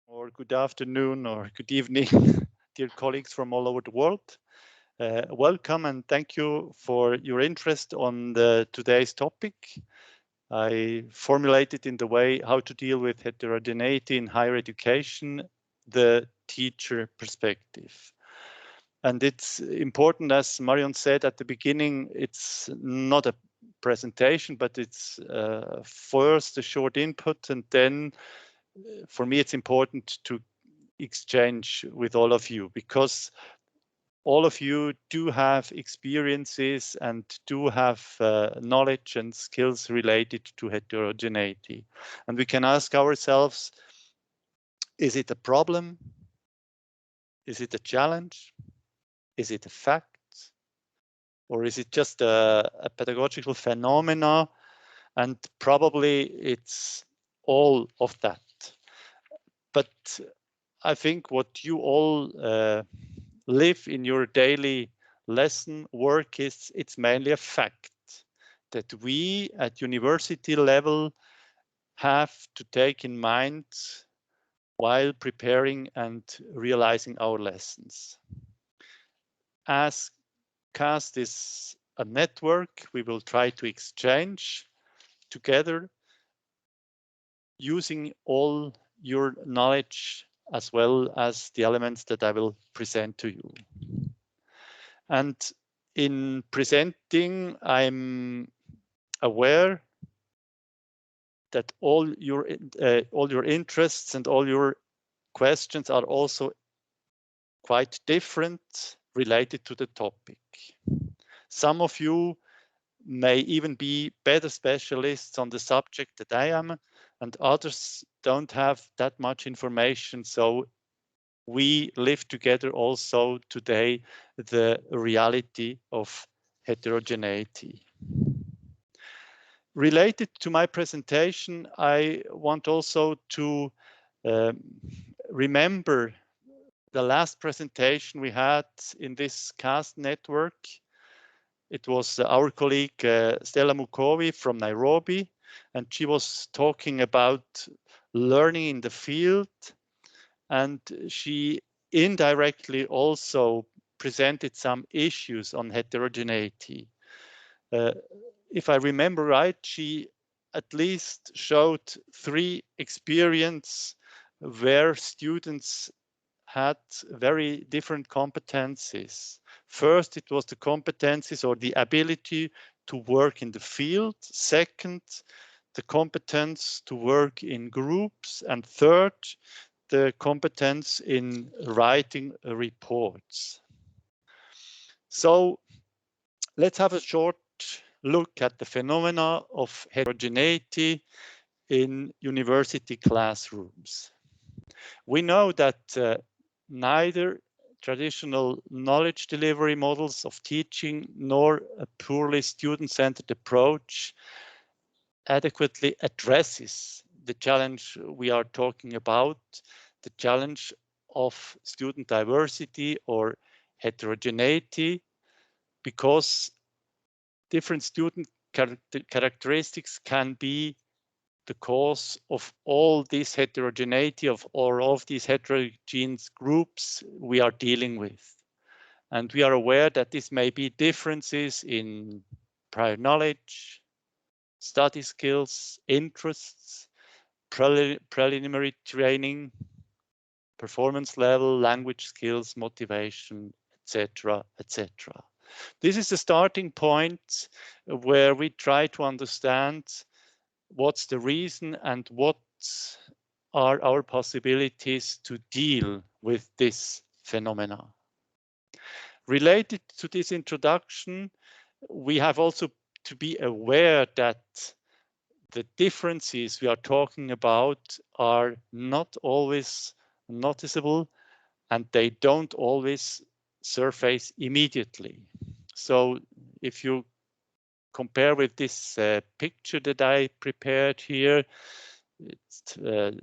or good afternoon or good evening, dear colleagues from all over the world. Welcome and thank you for your interest on today's topic. I formulated in the way how to deal with heterogeneity in higher education, the teacher perspective. And it's important, as Marion said at the beginning, it's not a presentation, but it's first a short input, and then for me it's important to exchange with all of you, because all of you do have experiences and do have knowledge and skills related to heterogeneity. And we can ask ourselves, is it a problem? Is it a challenge? Is it a fact? Or is it just a pedagogical phenomena? And probably it's all of that. But I think what you all live in your daily lesson work is it's mainly a fact that we at university level have to take in mind while preparing and realizing our lessons. As CAAST is a network, we will try to exchange together using all your knowledge as well as the elements that I will present to you. And in presenting, I'm aware that all your interests and all your questions are also quite different related to the topic. Some of you may even be better specialists on the subject that I am, and others don't have that much information. So we live together also today the reality of heterogeneity. Related to my presentation, I want also to remember the last presentation we had in this CAAST network. It was our colleague Stella Mukovi from Nairobi, and she was talking about learning in the field, and she indirectly also presented some issues on heterogeneity. If I remember right, she at least showed 3 experiences where students had very different competencies. First, it was the competencies or the ability to work in the field. Second, the competence to work in groups. And third, the competence in writing reports. So let's have a short look at the phenomena of heterogeneity in university classrooms. We know that neither traditional knowledge delivery models of teaching nor a purely student-centered approach adequately addresses the challenge we are talking about, the challenge of student diversity or heterogeneity, because different student characteristics can be the cause of all this heterogeneity of these heterogeneous groups we are dealing with. And we are aware that this may be differences in prior knowledge, study skills, interests, preliminary training, performance level, language skills, motivation, etc., etc. This is the starting point where we try to understand what's the reason and what are our possibilities to deal with this phenomena. Related to this introduction, we have also to be aware that the differences we are talking about are not always noticeable and they don't always surface immediately. So if you compare with this picture that I prepared here, it's 4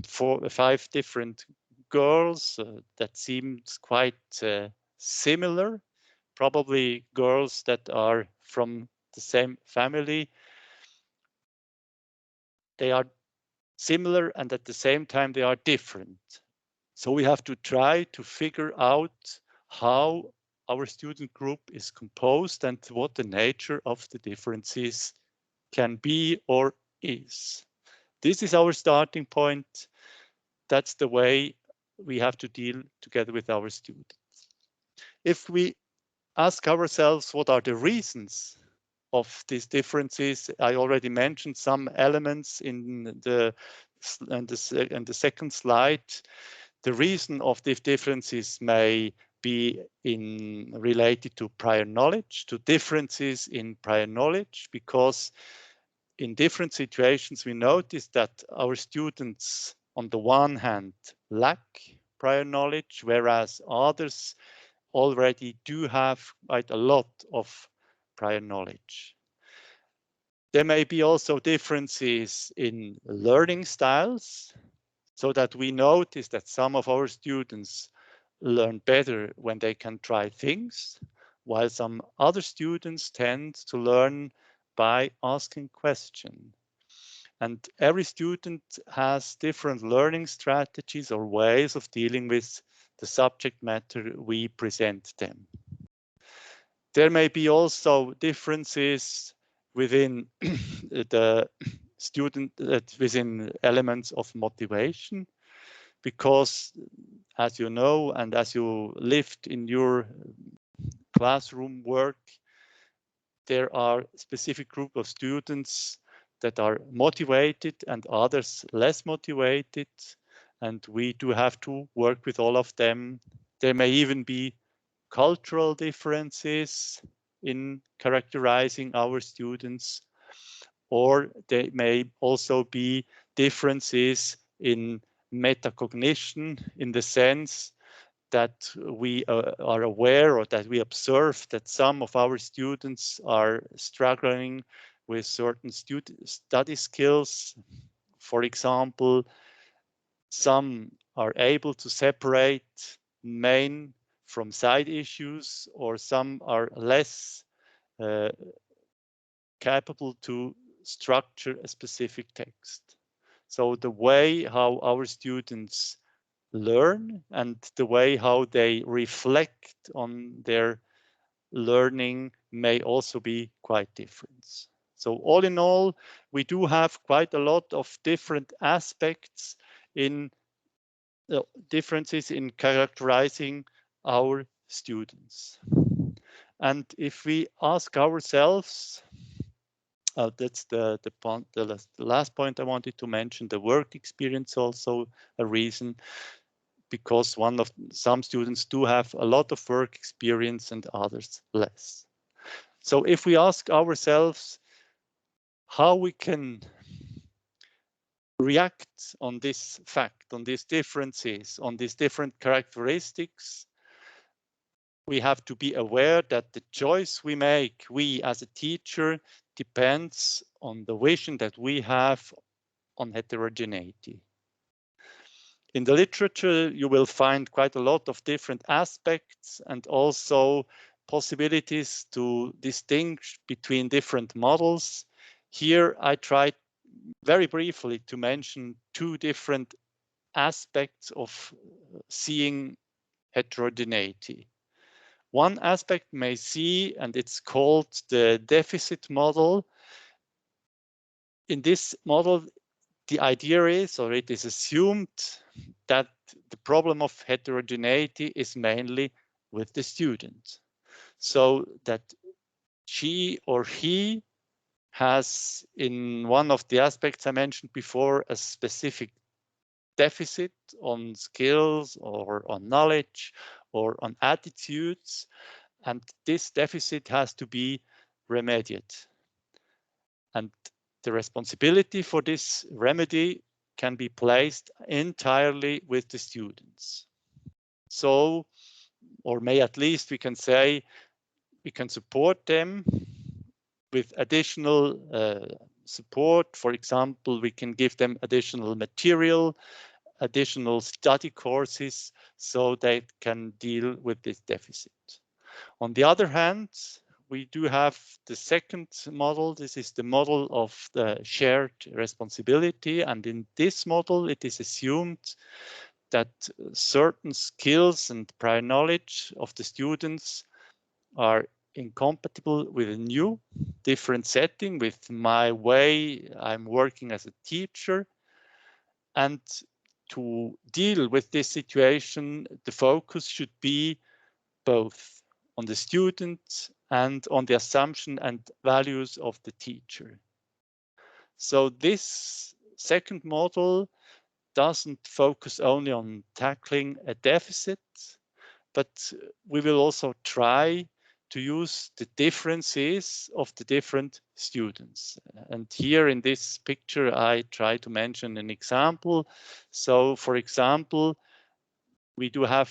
or 5 different girls that seems quite similar, probably girls that are from the same family. They are similar and at the same time they are different. So we have to try to figure out how our student group is composed and what the nature of the differences can be or is. This is our starting point. That's the way we have to deal together with our students. If we ask ourselves what are the reasons of these differences, I already mentioned some elements in the second slide. The reason of these differences may be related to prior knowledge, to differences in prior knowledge, because in different situations we notice that our students on the one hand lack prior knowledge, whereas others already do have quite a lot of prior knowledge. There may be also differences in learning styles, so that we notice that some of our students learn better when they can try things, while some other students tend to learn by asking questions. And every student has different learning strategies or ways of dealing with the subject matter we present them. There may be also differences within the student, within elements of motivation, because as you know, and as you lived in your classroom work, there are specific group of students that are motivated and others less motivated, and we do have to work with all of them. There may even be cultural differences in characterizing our students, or there may also be differences in metacognition, in the sense that we are aware or that we observe that some of our students are struggling with certain study skills. For example, some are able to separate main from side issues, or some are less capable to structure a specific text. So the way how our students learn and the way how they reflect on their learning may also be quite different. So all in all, we do have quite a lot of different aspects in differences in characterizing our students. And if we ask ourselves, that's the last point I wanted to mention, the work experience also a reason, because some students do have a lot of work experience and others less. So if we ask ourselves how we can react on this fact, on these differences, on these different characteristics, we have to be aware that the choice we make, we as a teacher, depends on the vision that we have on heterogeneity. In the literature, you will find quite a lot of different aspects and also possibilities to distinguish between different models. Here, I tried very briefly to mention two different aspects of seeing heterogeneity. One aspect may see, and it's called the deficit model. In this model, the idea is, or it is assumed, that the problem of heterogeneity is mainly with the student. So that she or he has, in one of the aspects I mentioned before, a specific deficit on skills or on knowledge or on attitudes, and this deficit has to be remedied. And the responsibility for this remedy can be placed entirely with the students. So, or may at least we can say, we can support them with additional support. For example, we can give them additional material, additional study courses, so they can deal with this deficit. On the other hand, we do have the second model. This is the model of the shared responsibility. And in this model, it is assumed that certain skills and prior knowledge of the students are incompatible with a new, different setting, with my way I'm working as a teacher. And to deal with this situation, the focus should be both on the student and on the assumption and values of the teacher. So this second model doesn't focus only on tackling a deficit, but we will also try to use the differences of the different students. And here in this picture, I try to mention an example. So for example, we do have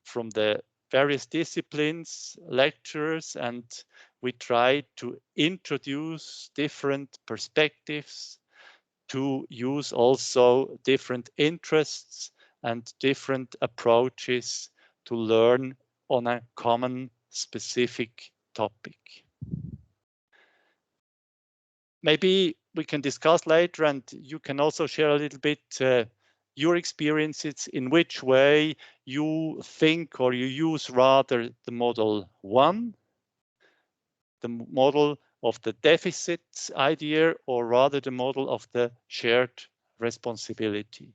from the various disciplines lecturers, and we try to introduce different perspectives, to use also different interests and different approaches to learn on a common specific topic. Maybe we can discuss later, and you can also share a little bit your experiences, in which way you think or you use rather the model 1, the model of the deficit idea, or rather the model of the shared responsibility.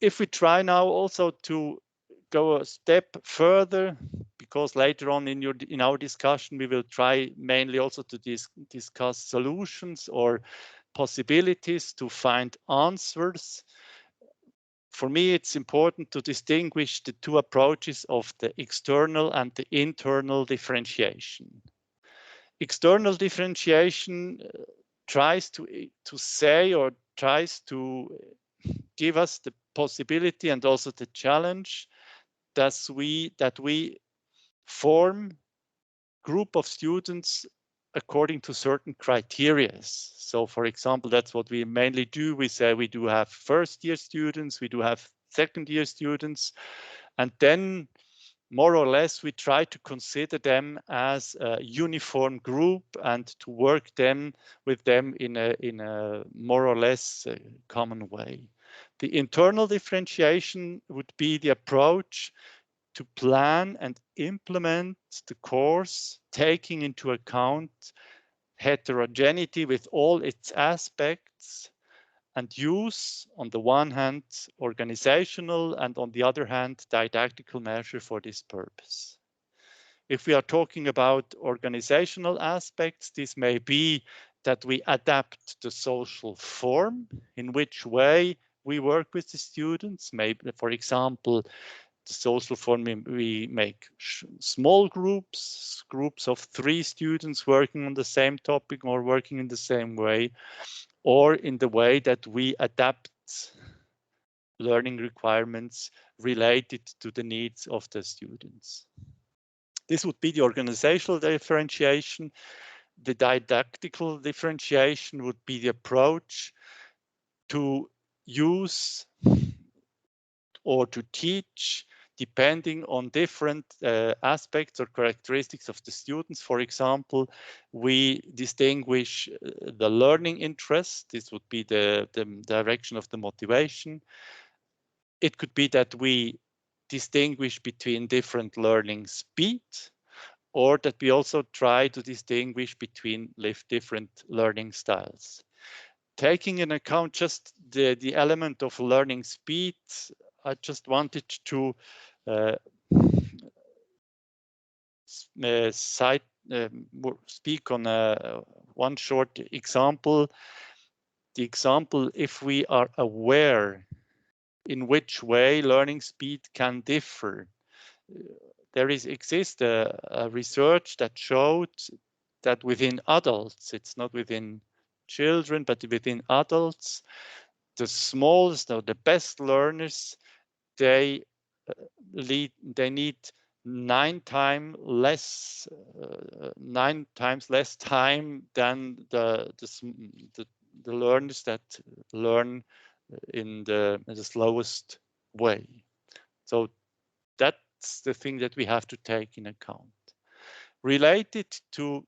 If we try now also to go a step further, because later on in our discussion we will try mainly also to discuss solutions or possibilities to find answers. For me, it's important to distinguish the two approaches of the external and the internal differentiation. External differentiation tries to say, or tries to give us the possibility and also the challenge that we form group of students according to certain criteria. So for example, that's what we mainly do. We say we do have first year students, we do have second year students, and then more or less we try to consider them as a uniform group and to work with them in a more or less common way. The internal differentiation would be the approach to plan and implement the course, taking into account heterogeneity with all its aspects, and use, on the one hand, organizational, and on the other hand, didactical measure for this purpose. If we are talking about organizational aspects, this may be that we adapt the social form, in which way we work with the students. Maybe, for example, the social form, we make small groups of 3 students working on the same topic or working in the same way, or in the way that we adapt learning requirements related to the needs of the students. This would be the organizational differentiation. The didactical differentiation would be the approach to use or to teach depending on different aspects or characteristics of the students. For example, we distinguish the learning interest. This would be the direction of the motivation. It could be that we distinguish between different learning speed, or that we also try to distinguish between different learning styles. Taking into account just the element of learning speed, I just wanted to speak on one short example. The example, if we are aware in which way learning speed can differ, there exists a research that showed that within adults, it's not within children, but within adults, the smallest or the best learners, they need 9 times less time than the learners that learn in the slowest way. So that's the thing that we have to take in account. Related to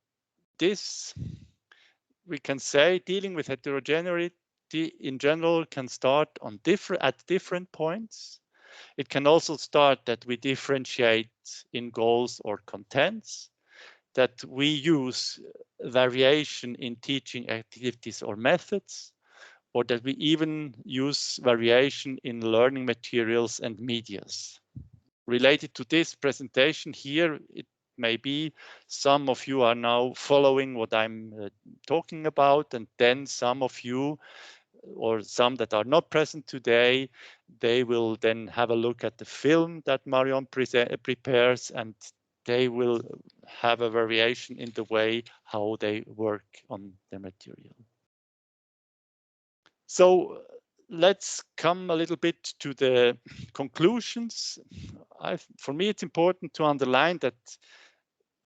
this, we can say dealing with heterogeneity in general can start on at different points. It can also start that we differentiate in goals or contents, that we use variation in teaching activities or methods, or that we even use variation in learning materials and medias. Related to this presentation here, it may be some of you are now following what I'm talking about, and then some of you, or some that are not present today, they will then have a look at the film that Marion prepares, and they will have a variation in the way how they work on the material. So let's come a little bit to the conclusions. For me, it's important to underline that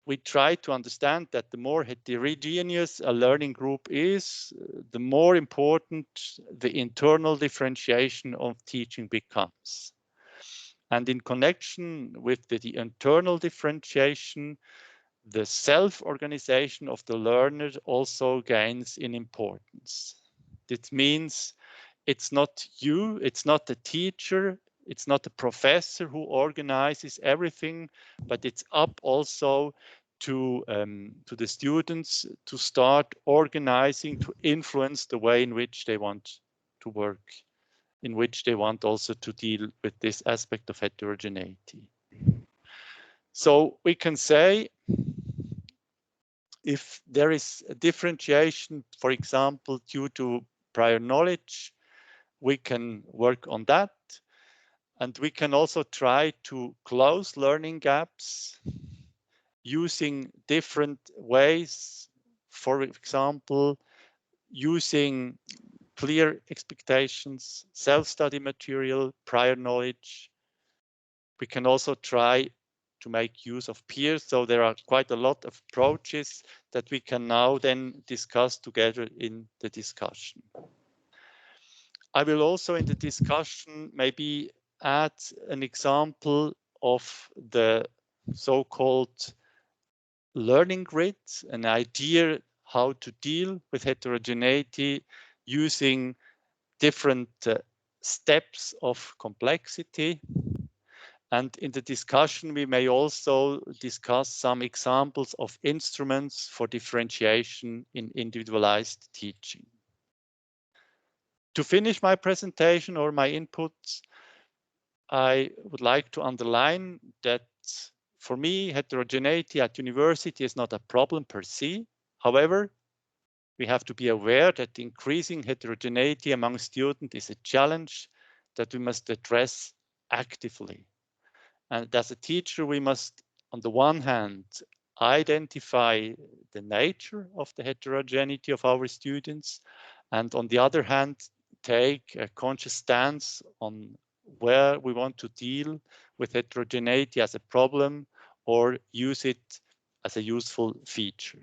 we try to understand that the more heterogeneous a learning group is, the more important the internal differentiation of teaching becomes. And in connection with the internal differentiation, the self-organization of the learner also gains in importance. This means it's not you, it's not the teacher, it's not the professor who organizes everything, but it's up also to the students to start organizing, to influence the way in which they want to work, in which they want also to deal with this aspect of heterogeneity. So we can say if there is a differentiation, for example, due to prior knowledge, we can work on that. And we can also try to close learning gaps using different ways. For example, using clear expectations, self-study material, prior knowledge. We can also try to make use of peers. So there are quite a lot of approaches that we can now then discuss together in the discussion. I will also in the discussion maybe add an example of the so-called learning grid, an idea how to deal with heterogeneity using different steps of complexity. And in the discussion, we may also discuss some examples of instruments for differentiation in individualized teaching. To finish my presentation or my inputs, I would like to underline that for me, heterogeneity at university is not a problem per se. However, we have to be aware that increasing heterogeneity among students is a challenge that we must address actively. And as a teacher, we must, on the one hand, identify the nature of the heterogeneity of our students, and on the other hand, take a conscious stance on where we want to deal with heterogeneity as a problem or use it as a useful feature.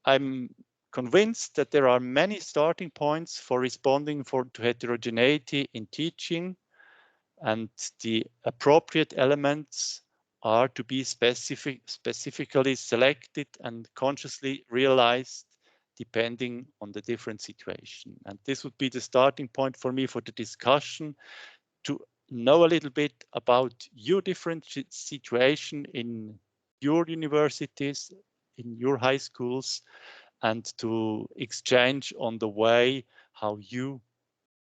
I'm convinced that there are many starting points for responding to heterogeneity in teaching, and the appropriate elements are to be specifically selected and consciously realized depending on the different situation. And this would be the starting point for me for the discussion, to know a little bit about your different situation in your universities, in your high schools, and to exchange on the way how you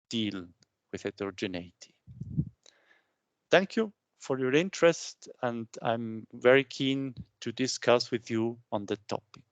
deal with heterogeneity. Thank you for your interest, and I'm very keen to discuss with you on the topic.